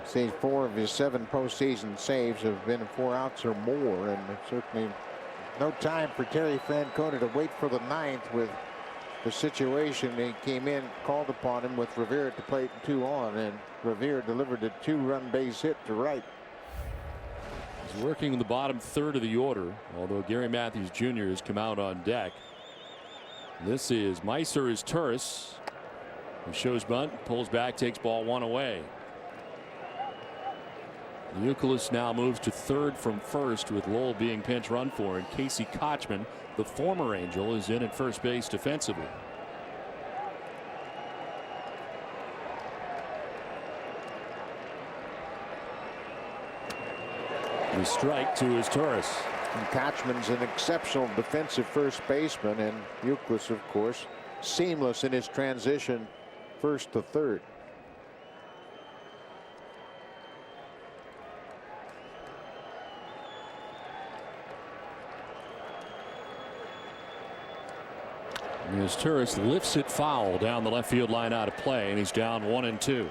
See, 4 of his 7 postseason saves have been 4 outs or more, and certainly no time for Terry Francona to wait for the 9th with the situation. He came in, called upon him with Revere at the plate and 2 on, and Revere delivered a 2-run base hit to right. He's working in the bottom third of the order, although Gary Matthews Jr. has come out on deck. This is Meiser is Turris, who shows bunt, pulls back, takes ball 1 away. Euclid now moves to third from first, with Lowell being pinch run for, and Casey Kochman, the former Angel, is in at first base defensively. The strike to his Turris. And Kochman's an exceptional defensive first baseman, and Euclid, of course, seamless in his transition first to third. As Turris lifts it foul down the left field line out of play, and he's down 1-2.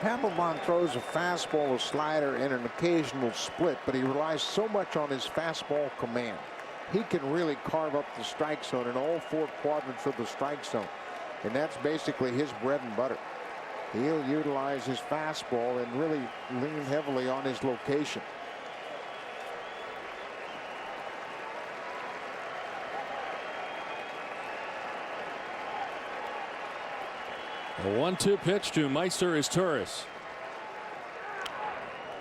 Papelbon throws a fastball, a slider, and an occasional split, but he relies so much on his fastball command. He can really carve up the strike zone in all 4 quadrants of the strike zone, and that's basically his bread and butter. He'll utilize his fastball and really lean heavily on his location. A 1-2 pitch to Meiser is Turris.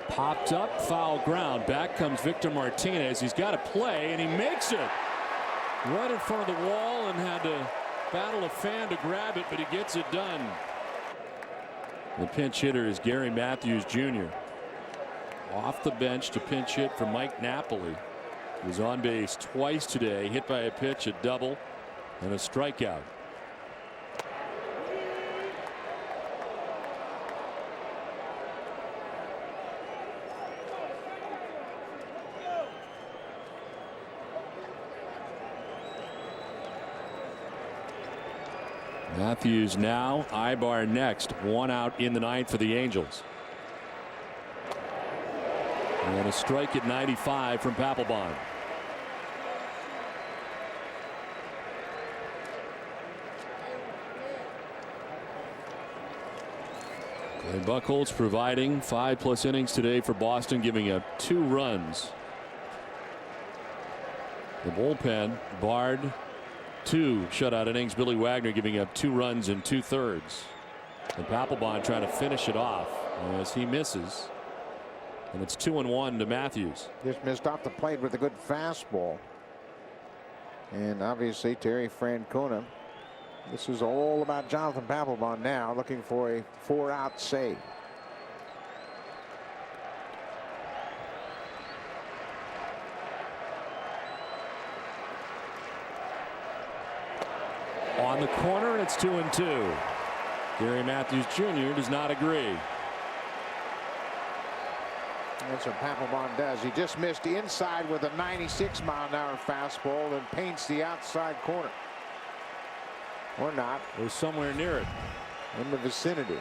Popped up, foul ground. Back comes Victor Martinez. He's got a play, and he makes it right in front of the wall, and had to battle a fan to grab it, but he gets it done. The pinch hitter is Gary Matthews Jr. Off the bench to pinch hit for Mike Napoli. He was on base twice today, hit by a pitch, a double, and a strikeout. Matthews now, Ibar next. 1 out in the 9th for the Angels. And a strike at 95 from Papelbon. Clay Buchholz providing 5+ innings today for Boston, giving up 2 runs. The bullpen, Bard, 2 shutout innings. Billy Wagner giving up 2 runs in 2/3. And Papelbon trying to finish it off as he misses. And it's 2-1 to Matthews. Just missed off the plate with a good fastball. And obviously Terry Francona. This is all about Jonathan Papelbon now, looking for a 4-out save. On the corner, it's 2-2. Gary Matthews Jr. does not agree. That's what Papelbon does. He just missed inside with a 96-mile-an-hour fastball and paints the outside corner. Or not. Or somewhere near it. In the vicinity.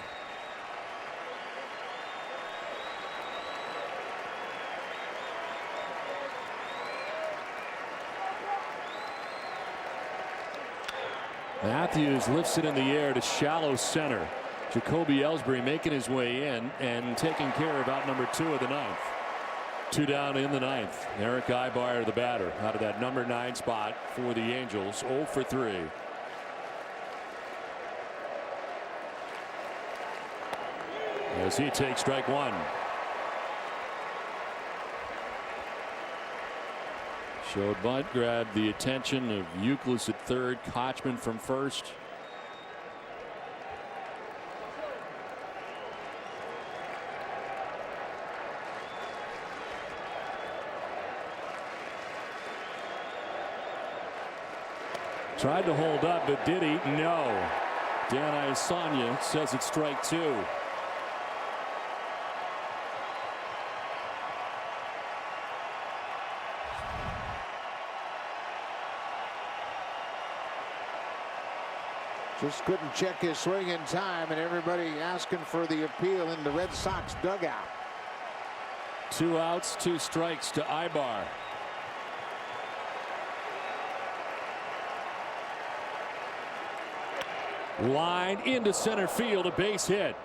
Matthews lifts it in the air to shallow center. Jacoby Ellsbury making his way in and taking care of out number 2 of the 9th. 2 down in the 9th. Eric Ibar, the batter, out of that number 9 spot for the Angels. 0 for 3. As he takes strike 1. Showed bunt, grabbed the attention of Euclid at third, Kochman from first. Tried to hold up, but did he? No. Dan Isanya says it's strike 2. Just couldn't check his swing in time, and everybody asking for the appeal in the Red Sox dugout. 2 outs, 2 strikes to Ibar. Line into center field, a base hit.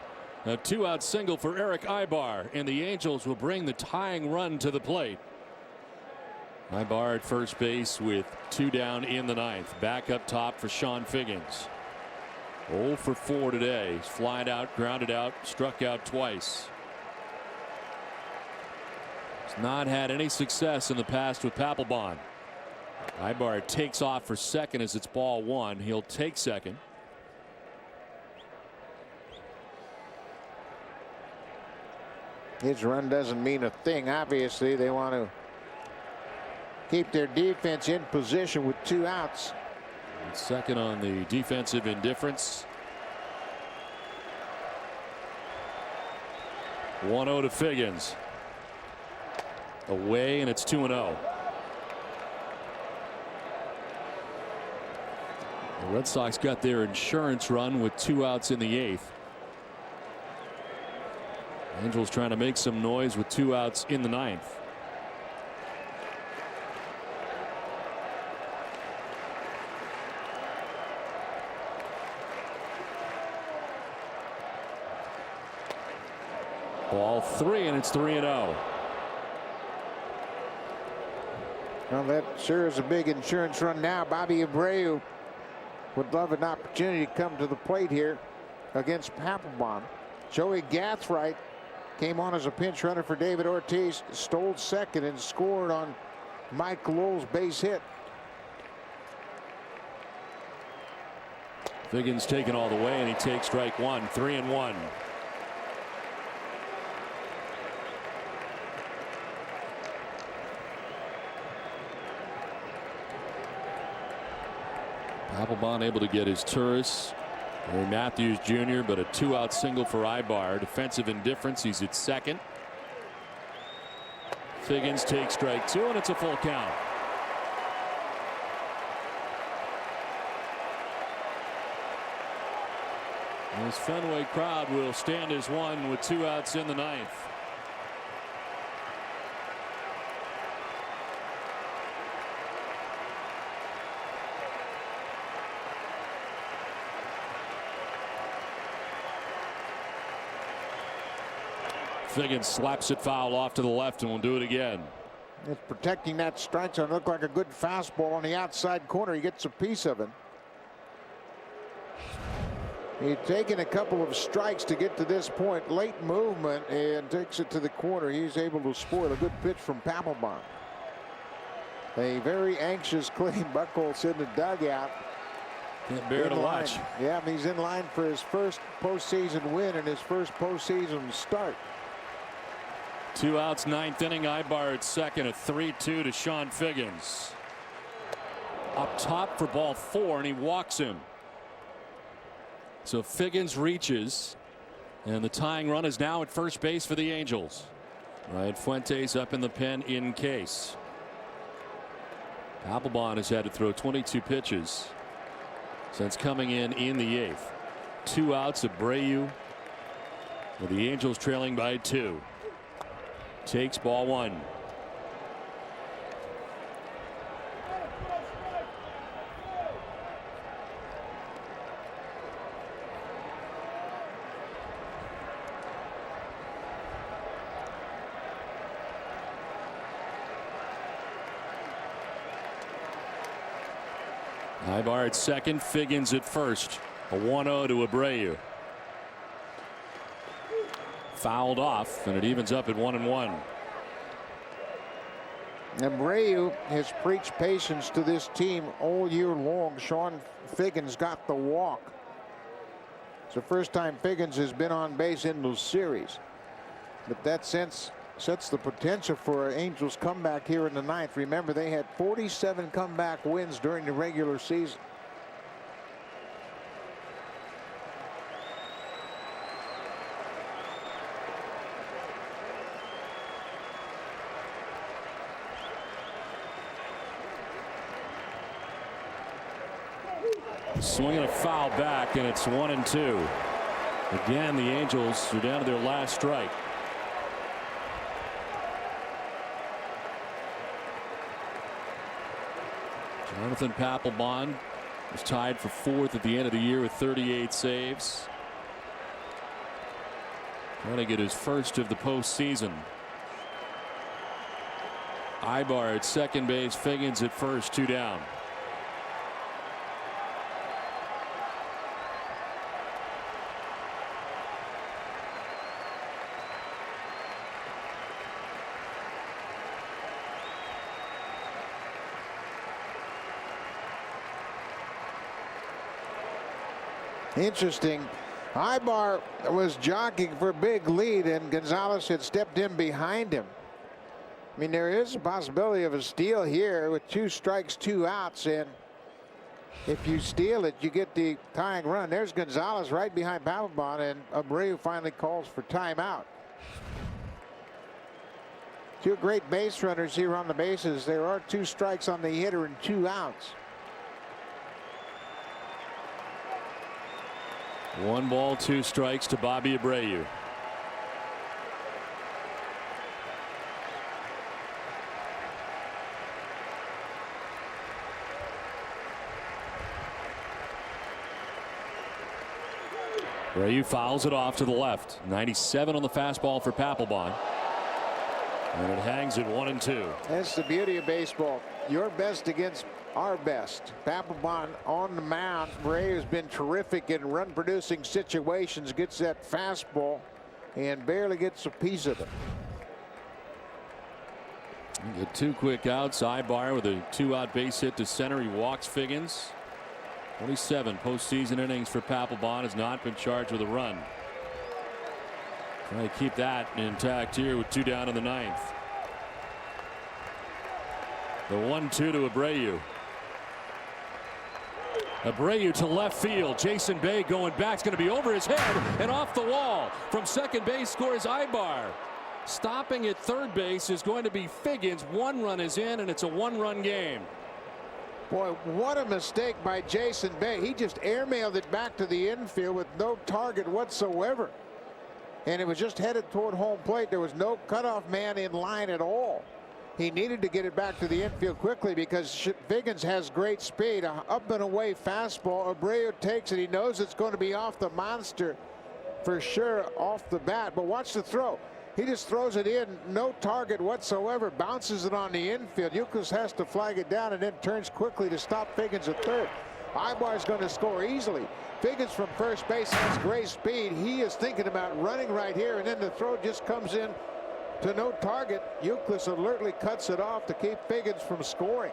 A 2-out single for Eric Ibar, and the Angels will bring the tying run to the plate. Ibar at first base with 2 down in the 9th. Back up top for Sean Figgins. 0 for 4 today. He's flied out, grounded out, struck out twice. He's not had any success in the past with Papelbon. Ibar takes off for second as it's ball 1. He'll take second. His run doesn't mean a thing. Obviously, they want to keep their defense in position with 2 outs. And second on the defensive indifference. 1-0 to Figgins. Away, and it's 2-0. The Red Sox got their insurance run with 2 outs in the 8th. Angels trying to make some noise with 2 outs in the 9th. Ball 3, and it's 3-0. Well, that sure is a big insurance run now. Bobby Abreu would love an opportunity to come to the plate here against Papelbon. Joey Gathright came on as a pinch runner for David Ortiz, stole second and scored on Mike Lowell's base hit. Figgins taken all the way, and he takes strike 1. 3-1. Papelbon able to get his Turris. Larry Matthews Jr., but a 2-out single for Ibar. Defensive indifference. He's at second. Figgins takes strike 2, and it's a full count. This Fenway crowd will stand as one with 2 outs in the 9th. Figgins slaps it foul off to the left, and will do it again. It's protecting that strike zone. Looked like a good fastball on the outside corner. He gets a piece of it. He's taken a couple of strikes to get to this point. Late movement, and takes it to the corner. He's able to spoil a good pitch from Papelbon. A very anxious Clay Buchholz in the dugout. Can't bear to watch. Yeah, he's in line for his first postseason win and his first postseason start. 2 outs, 9th inning. Ibar at second. A 3-2 to Sean Figgins. Up top for ball 4, and he walks him. So Figgins reaches, and the tying run is now at first base for the Angels. Ryan Fuentes up in the pen in case. Papelbon has had to throw 22 pitches since coming in the 8th. 2 outs. Abreu, with the Angels trailing by 2. Takes ball 1. Ibar at second, Figgins at first. A 1-0 to Abreu. Fouled off, and it evens up at 1-1. Abreu has preached patience to this team all year long. Sean Figgins got the walk. It's the first time Figgins has been on base in the series. But that sets the potential for an Angels comeback here in the 9th. Remember, they had 47 comeback wins during the regular season. Swinging a foul back, and it's 1-2. Again, the Angels are down to their last strike. Jonathan Papelbon was tied for 4th at the end of the year with 38 saves. Trying to get his first of the postseason. Ibar at second base, Figgins at first, 2 down. Interesting. Ibar was jockeying for a big lead, and Gonzalez had stepped in behind him. I mean, there is a possibility of a steal here with 2 strikes, 2 outs, and if you steal it, you get the tying run. There's Gonzalez right behind Papelbon, and Abreu finally calls for timeout. 2 great base runners here on the bases. There are 2 strikes on the hitter and 2 outs. 1 ball, 2 strikes to Bobby Abreu. Abreu fouls it off to the left. 97 on the fastball for Papelbon. And it hangs at 1-2. That's the beauty of baseball. Your best against our best. Papelbon on the mound. Abreu has been terrific in run producing situations. Gets that fastball and barely gets a piece of it. Get 2 quick outs. Ibar with a 2-out base hit to center. He walks Figgins. 27 postseason innings for Papelbon. Has not been charged with a run. Trying to keep that intact here with 2 down in the 9th. The 1-2 to Abreu. Abreu to left field. Jason Bay going back. It's going to be over his head and off the wall. From second base scores Ibar. Stopping at third base is going to be Figgins. 1 run is in, and it's a 1-run game. Boy, what a mistake by Jason Bay. He just airmailed it back to the infield with no target whatsoever. And it was just headed toward home plate. There was no cutoff man in line at all. He needed to get it back to the infield quickly because Figgins has great speed. A up and away fastball. Abreu takes it. He knows it's going to be off the monster for sure off the bat. But watch the throw. He just throws it in, no target whatsoever, bounces it on the infield. Youkilis has to flag it down and then turns quickly to stop Figgins at third. Ibar is going to score easily. Figgins from first base has great speed. He is thinking about running right here, and then the throw just comes in to no target. Youkilis alertly cuts it off to keep Figgins from scoring.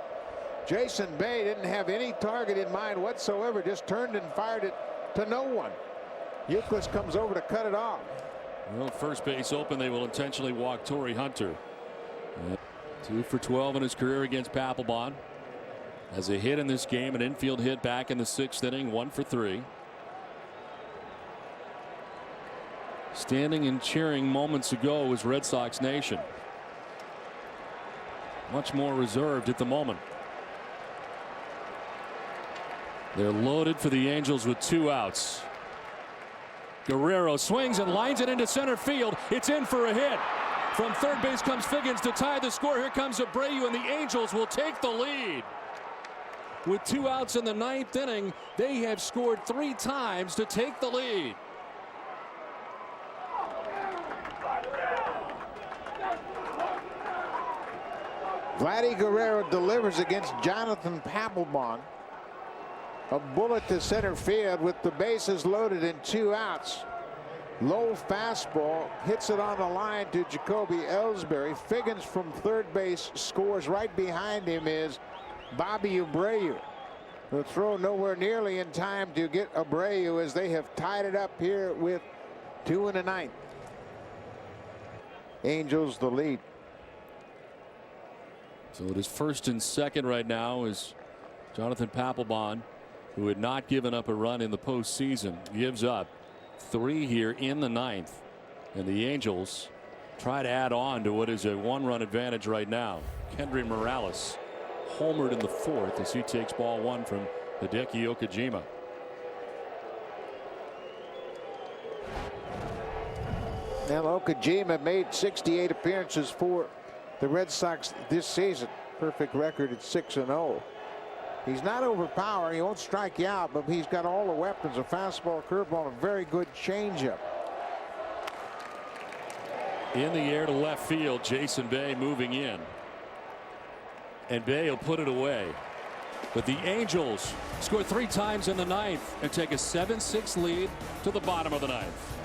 Jason Bay didn't have any target in mind whatsoever, just turned and fired it to no one. Youkilis comes over to cut it off. Well, first base open. They will intentionally walk Torrey Hunter. 2 for 12 in his career against Papelbon. Has a hit in this game, an infield hit back in the 6th inning, 1 for 3. Standing and cheering moments ago was Red Sox Nation. Much more reserved at the moment. They're loaded for the Angels with 2 outs. Guerrero swings and lines it into center field. It's in for a hit. From third base comes Figgins to tie the score. Here comes Abreu, and the Angels will take the lead. With 2 outs in the 9th inning, they have scored 3 times to take the lead. Vladdy Guerrero delivers against Jonathan Papelbon. A bullet to center field with the bases loaded and 2 outs. Low fastball hits it on the line to Jacoby Ellsbury. Figgins from third base scores. Right behind him is Bobby Abreu. The throw nowhere nearly in time to get Abreu as they have tied it up here with 2 in the 9th. Angels the lead. So it is first and second right now is Jonathan Papelbon, who had not given up a run in the postseason, gives up 3 here in the 9th. And the Angels try to add on to what is a 1-run advantage right now. Kendry Morales homered in the 4th as he takes ball 1 from Hideki Okajima. Now Okajima made 68 appearances for the Red Sox this season. Perfect record at 6-0. He's not overpowering. He won't strike you out, but he's got all the weapons: a fastball, curveball, a very good changeup. In the air to left field, Jason Bay moving in. And Bay will put it away. But the Angels score 3 times in the ninth and take a 7-6 lead to the bottom of the ninth.